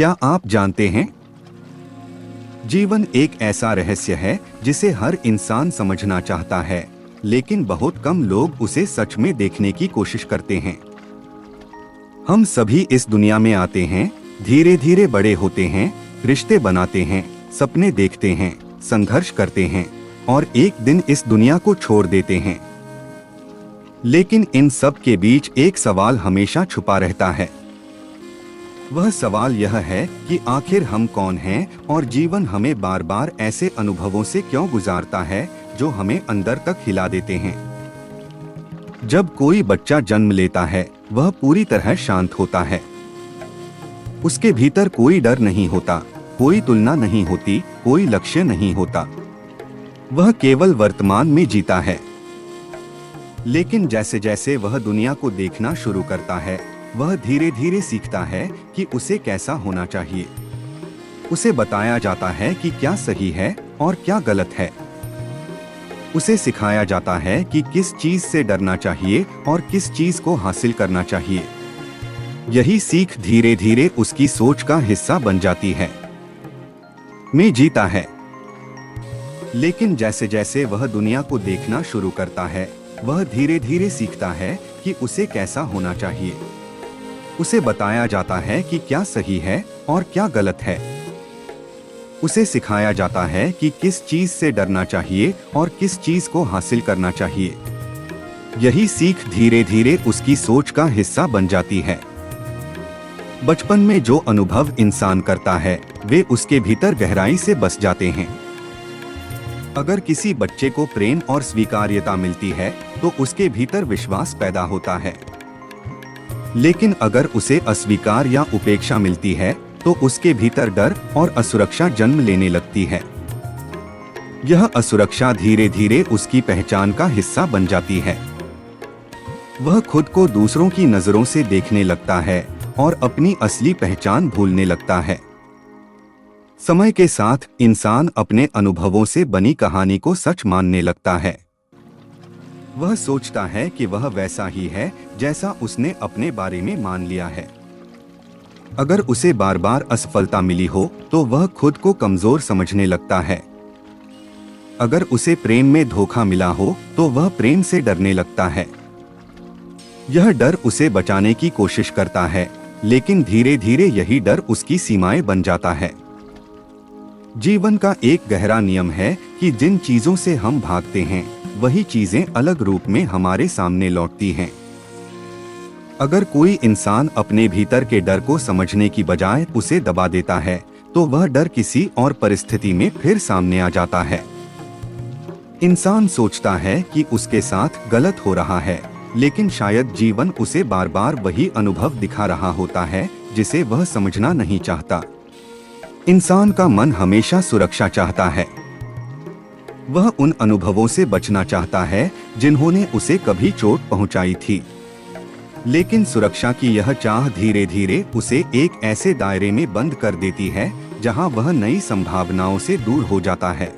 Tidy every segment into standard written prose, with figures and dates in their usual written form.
क्या आप जानते हैं, जीवन एक ऐसा रहस्य है जिसे हर इंसान समझना चाहता है, लेकिन बहुत कम लोग उसे सच में देखने की कोशिश करते हैं। हम सभी इस दुनिया में आते हैं, धीरे धीरे बड़े होते हैं, रिश्ते बनाते हैं, सपने देखते हैं, संघर्ष करते हैं और एक दिन इस दुनिया को छोड़ देते हैं। लेकिन इन सब के बीच एक सवाल हमेशा छुपा रहता है। वह सवाल यह है कि आखिर हम कौन हैं और जीवन हमें बार बार ऐसे अनुभवों से क्यों गुजारता है जो हमें अंदर तक हिला देते हैं। जब कोई बच्चा जन्म लेता है, वह पूरी तरह शांत होता है। उसके भीतर कोई डर नहीं होता, कोई तुलना नहीं होती, कोई लक्ष्य नहीं होता। वह केवल वर्तमान में जीता है। लेकिन जैसे जैसे वह दुनिया को देखना शुरू करता है, वह धीरे धीरे सीखता है कि उसे कैसा होना चाहिए। उसे बताया जाता है कि क्या सही है और क्या गलत है। उसे सिखाया जाता है कि किस चीज से डरना चाहिए और किस चीज को हासिल करना चाहिए। यही सीख धीरे धीरे उसकी सोच का हिस्सा बन जाती है। मैं जीता है। लेकिन जैसे जैसे वह दुनिया को देखना शुरू करता है, वह धीरे धीरे सीखता है कि उसे कैसा होना चाहिए। उसे बताया जाता है कि क्या सही है और क्या गलत है। उसे सिखाया जाता है कि किस चीज से डरना चाहिए और किस चीज को हासिल करना चाहिए। यही सीख धीरे धीरे उसकी सोच का हिस्सा बन जाती है। बचपन में जो अनुभव इंसान करता है, वे उसके भीतर गहराई से बस जाते हैं। अगर किसी बच्चे को प्रेम और स्वीकार्यता मिलती है, तो उसके भीतर विश्वास पैदा होता है। लेकिन अगर उसे अस्वीकार या उपेक्षा मिलती है, तो उसके भीतर डर और असुरक्षा जन्म लेने लगती है। यह असुरक्षा धीरे धीरे उसकी पहचान का हिस्सा बन जाती है। वह खुद को दूसरों की नजरों से देखने लगता है और अपनी असली पहचान भूलने लगता है। समय के साथ इंसान अपने अनुभवों से बनी कहानी को सच मानने लगता है। वह सोचता है कि वह वैसा ही है जैसा उसने अपने बारे में मान लिया है। अगर उसे बार बार असफलता मिली हो, तो वह खुद को कमजोर समझने लगता है। अगर उसे प्रेम में धोखा मिला हो, तो वह प्रेम से डरने लगता है। यह डर उसे बचाने की कोशिश करता है, लेकिन धीरे धीरे यही डर उसकी सीमाएं बन जाता है। जीवन का एक गहरा नियम है कि जिन चीजों से हम भागते हैं, वही चीजें अलग रूप में हमारे सामने लौटती हैं। अगर कोई इंसान अपने भीतर के डर को समझने की बजाय उसे दबा देता है, तो वह डर किसी और परिस्थिति में फिर सामने आ जाता है। इंसान सोचता है कि उसके साथ गलत हो रहा है, लेकिन शायद जीवन उसे बार बार वही अनुभव दिखा रहा होता है जिसे वह समझना नहीं चाहता। इंसान का मन हमेशा सुरक्षा चाहता है। वह उन अनुभवों से बचना चाहता है जिन्होंने उसे कभी चोट पहुंचाई थी। लेकिन सुरक्षा की यह चाह धीरे धीरे उसे एक ऐसे दायरे में बंद कर देती है जहां वह नई संभावनाओं से दूर हो जाता है।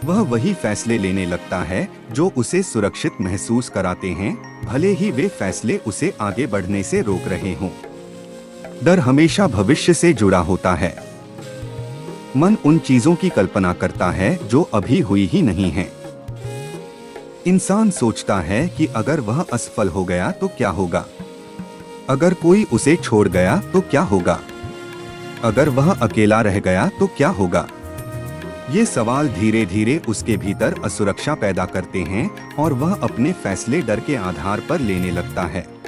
वह वही फैसले लेने लगता है जो उसे सुरक्षित महसूस कराते हैं, भले ही वे फैसले उसे आगे बढ़ने से रोक रहे हों। डर हमेशा भविष्य से जुड़ा होता है। मन उन चीजों की कल्पना करता है जो अभी हुई ही नहीं है। इंसान सोचता है कि अगर वह असफल हो गया तो क्या होगा? अगर कोई उसे छोड़ गया तो क्या होगा? अगर वह अकेला रह गया तो क्या होगा? ये सवाल धीरे धीरे उसके भीतर असुरक्षा पैदा करते हैं और वह अपने फैसले डर के आधार पर लेने लगता है।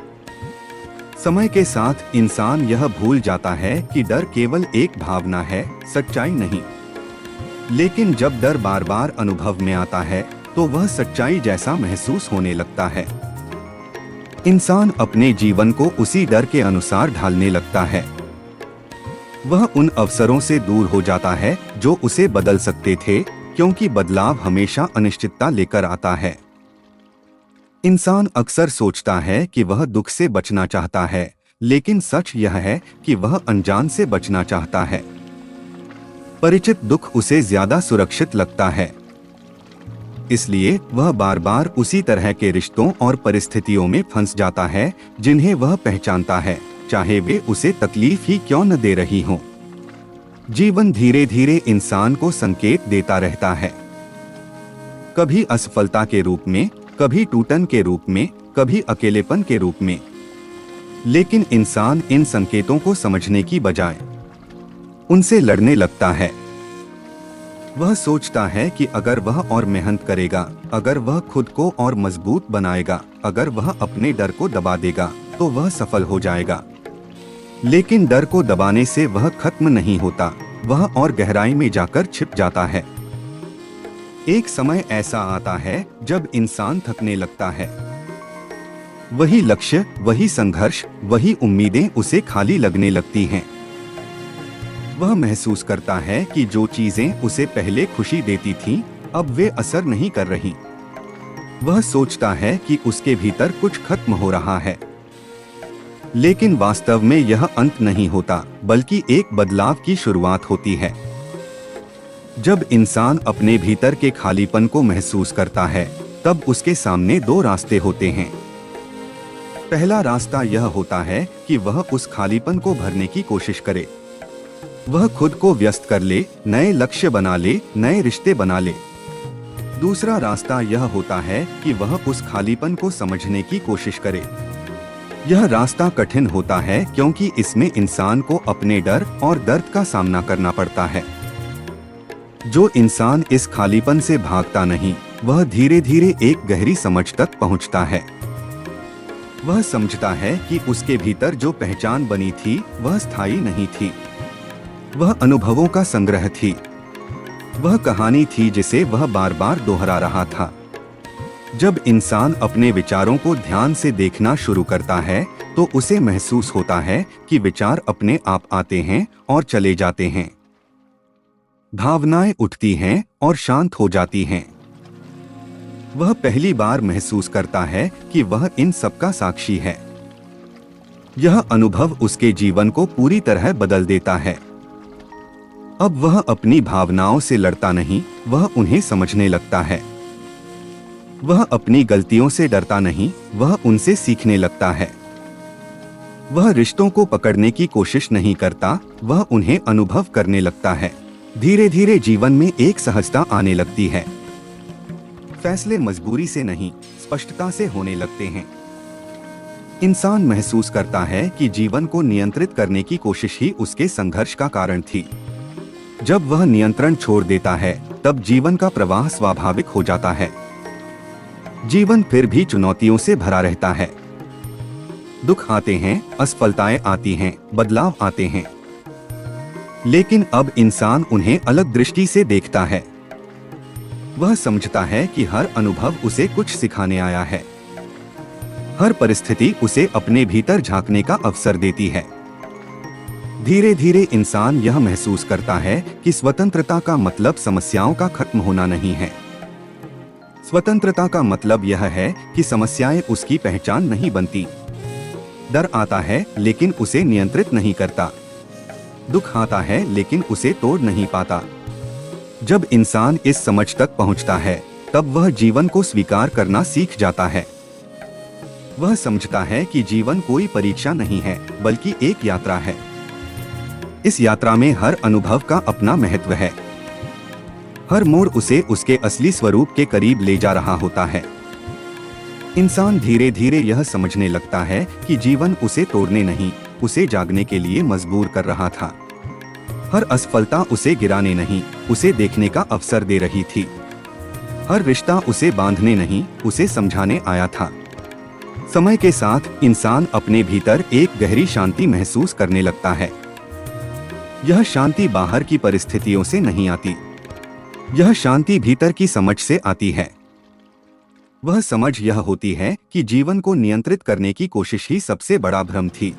समय के साथ इंसान यह भूल जाता है कि डर केवल एक भावना है, सच्चाई नहीं। लेकिन जब डर बार बार अनुभव में आता है, तो वह सच्चाई जैसा महसूस होने लगता है। इंसान अपने जीवन को उसी डर के अनुसार ढालने लगता है। वह उन अवसरों से दूर हो जाता है जो उसे बदल सकते थे, क्योंकि बदलाव हमेशा अनिश्चितता लेकर आता है। इंसान अक्सर सोचता है कि वह दुख से बचना चाहता है, लेकिन सच यह है कि वह अनजान से बचना चाहता है। परिचित दुख उसे ज्यादा सुरक्षित लगता है, इसलिए वह बार बार उसी तरह के रिश्तों और परिस्थितियों में फंस जाता है जिन्हें वह पहचानता है, चाहे वे उसे तकलीफ ही क्यों न दे रही हों। जीवन धीरे धीरे इंसान को संकेत देता रहता है, कभी असफलता के रूप में, कभी टूटन के रूप में, कभी अकेलेपन के रूप में। लेकिन इंसान इन संकेतों को समझने की बजाय उनसे लड़ने लगता है। वह सोचता है कि अगर वह और मेहनत करेगा, अगर वह खुद को और मजबूत बनाएगा, अगर वह अपने डर को दबा देगा तो वह सफल हो जाएगा। लेकिन डर को दबाने से वह खत्म नहीं होता, वह और गहराई में जाकर छिप जाता है। एक समय ऐसा आता है जब इंसान थकने लगता है। वही लक्ष्य, वही संघर्ष, वही उम्मीदें उसे खाली लगने लगती हैं। वह महसूस करता है कि जो चीजें उसे पहले खुशी देती थीं, अब वे असर नहीं कर रही। वह सोचता है कि उसके भीतर कुछ खत्म हो रहा है। लेकिन वास्तव में यह अंत नहीं होता, बल्कि एक बदलाव की शुरुआत होती है। जब इंसान अपने भीतर के खालीपन को महसूस करता है, तब उसके सामने दो रास्ते होते हैं। पहला रास्ता यह होता है कि वह उस खालीपन को भरने की कोशिश करे। वह खुद को व्यस्त कर ले, नए लक्ष्य बना ले, नए रिश्ते बना ले। दूसरा रास्ता यह होता है कि वह उस खालीपन को समझने की कोशिश करे। यह रास्ता कठिन होता है क्योंकि इसमें इंसान को अपने डर और दर्द का सामना करना पड़ता है। जो इंसान इस खालीपन से भागता नहीं, वह धीरे धीरे एक गहरी समझ तक पहुंचता है। वह समझता है कि उसके भीतर जो पहचान बनी थी वह स्थायी नहीं थी। वह अनुभवों का संग्रह थी। वह कहानी थी जिसे वह बार बार दोहरा रहा था। जब इंसान अपने विचारों को ध्यान से देखना शुरू करता है तो उसे महसूस होता है कि विचार अपने आप आते हैं और चले जाते हैं। भावनाएं उठती हैं और शांत हो जाती हैं। वह पहली बार महसूस करता है कि वह इन सब का साक्षी है। यह अनुभव उसके जीवन को पूरी तरह बदल देता है। अब वह अपनी भावनाओं से लड़ता नहीं, वह उन्हें समझने लगता है। वह अपनी गलतियों से डरता नहीं, वह उनसे सीखने लगता है। वह रिश्तों को पकड़ने की कोशिश नहीं करता, वह उन्हें अनुभव करने लगता है। धीरे धीरे जीवन में एक सहजता आने लगती है। फैसले मजबूरी से नहीं, स्पष्टता से होने लगते हैं। इंसान महसूस करता है कि जीवन को नियंत्रित करने की कोशिश ही उसके संघर्ष का कारण थी। जब वह नियंत्रण छोड़ देता है, तब जीवन का प्रवाह स्वाभाविक हो जाता है। जीवन फिर भी चुनौतियों से भरा रहता है। दुख आते हैं, असफलताएं आती हैं, बदलाव आते हैं। लेकिन अब इंसान उन्हें अलग दृष्टि से देखता है। वह समझता है कि हर अनुभव उसे कुछ सिखाने आया है। हर परिस्थिति उसे अपने भीतर झांकने का अवसर देती है। धीरे धीरे इंसान यह महसूस करता है कि स्वतंत्रता का मतलब समस्याओं का खत्म होना नहीं है। स्वतंत्रता का मतलब यह है कि समस्याएं उसकी पहचान नहीं बनती। डर आता है लेकिन उसे नियंत्रित नहीं करता। दुख आता है लेकिन उसे तोड़ नहीं पाता। जब इंसान इस समझ तक पहुंचता है, तब वह जीवन को स्वीकार करना सीख जाता है। वह समझता है कि जीवन कोई परीक्षा नहीं है, बल्कि एक यात्रा है। इस यात्रा में हर अनुभव का अपना महत्व है। हर मोड़ उसे उसके असली स्वरूप के करीब ले जा रहा होता है। इंसान धीरे धीरे यह समझने लगता है कि जीवन उसे तोड़ने नहीं, उसे जागने के लिए मजबूर कर रहा था। हर असफलता उसे गिराने नहीं, उसे देखने का अवसर दे रही थी। हर रिश्ता उसे बांधने नहीं, उसे समझाने आया था। समय के साथ इंसान अपने भीतर एक गहरी शांति महसूस करने लगता है। यह शांति बाहर की परिस्थितियों से नहीं आती, यह शांति भीतर की समझ से आती है। वह समझ यह होती है कि जीवन को नियंत्रित करने की कोशिश ही सबसे बड़ा भ्रम थी।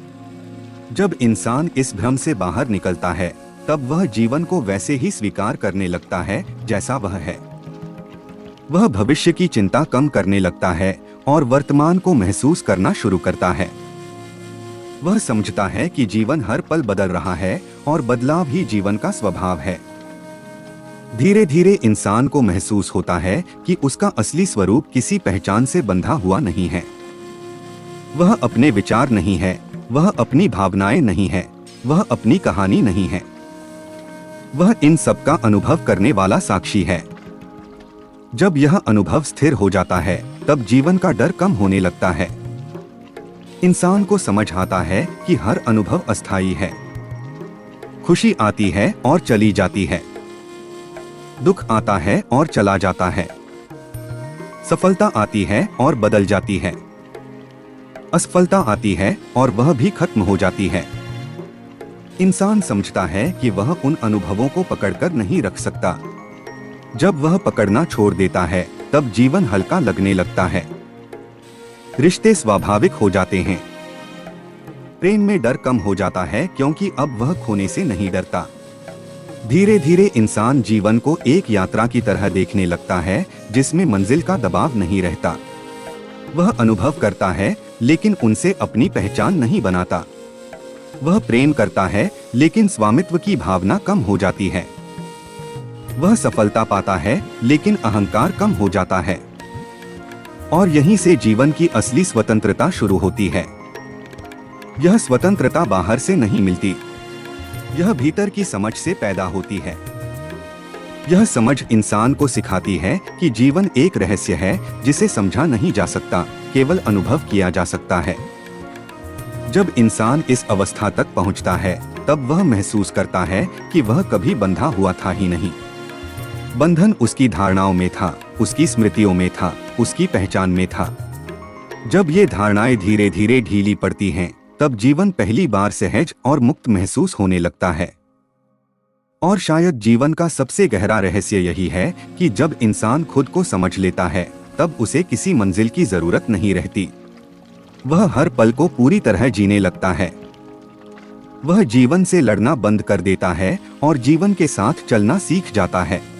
जब इंसान इस भ्रम से बाहर निकलता है, तब वह जीवन को वैसे ही स्वीकार करने लगता है जैसा वह है। वह भविष्य की चिंता कम करने लगता है और वर्तमान को महसूस करना शुरू करता है। वह समझता है कि जीवन हर पल बदल रहा है और बदलाव ही जीवन का स्वभाव है। धीरे धीरे इंसान को महसूस होता है कि उसका असली स्वरूप किसी पहचान से बंधा हुआ नहीं है। वह अपने विचार नहीं है, वह अपनी भावनाएं नहीं है, वह अपनी कहानी नहीं है। वह इन सब का अनुभव करने वाला साक्षी है। जब यह अनुभव स्थिर हो जाता है, तब जीवन का डर कम होने लगता है। इंसान को समझ आता है कि हर अनुभव अस्थायी है। खुशी आती है और चली जाती है, दुख आता है और चला जाता है, सफलता आती है और बदल जाती है, असफलता आती है और वह भी खत्म हो जाती है। इंसान समझता है कि वह उन अनुभवों को पकड़कर नहीं रख सकता। जब वह पकड़ना छोड़ देता है, तब जीवन हल्का लगने लगता है। रिश्ते स्वाभाविक हो जाते हैं। प्रेम में डर कम हो जाता है क्योंकि अब वह खोने से नहीं डरता। धीरे धीरे इंसान जीवन को एक यात्रा की तरह देखने लगता है, जिसमें मंजिल का दबाव नहीं रहता। वह अनुभव करता है, लेकिन उनसे अपनी पहचान नहीं बनाता। वह प्रेम करता है, लेकिन स्वामित्व की भावना कम हो जाती है। वह सफलता पाता है, लेकिन अहंकार कम हो जाता है। और यहीं से जीवन की असली स्वतंत्रता शुरू होती है। यह स्वतंत्रता बाहर से नहीं मिलती, यह भीतर की समझ से पैदा होती है। यह समझ इंसान को सिखाती है कि जीवन एक रहस्य है जिसे समझा नहीं जा सकता, केवल अनुभव किया जा सकता है। जब इंसान इस अवस्था तक पहुंचता है, तब वह महसूस करता है कि वह कभी बंधा हुआ था ही नहीं। बंधन उसकी धारणाओं में था, उसकी स्मृतियों में था, उसकी पहचान में था। जब ये धारणाएं धीरे धीरे ढीली पड़ती हैं, तब जीवन पहली बार सहज और मुक्त महसूस होने लगता है। और शायद जीवन का सबसे गहरा रहस्य यही है कि जब इंसान खुद को समझ लेता है, तब उसे किसी मंजिल की जरूरत नहीं रहती। वह हर पल को पूरी तरह जीने लगता है। वह जीवन से लड़ना बंद कर देता है और जीवन के साथ चलना सीख जाता है।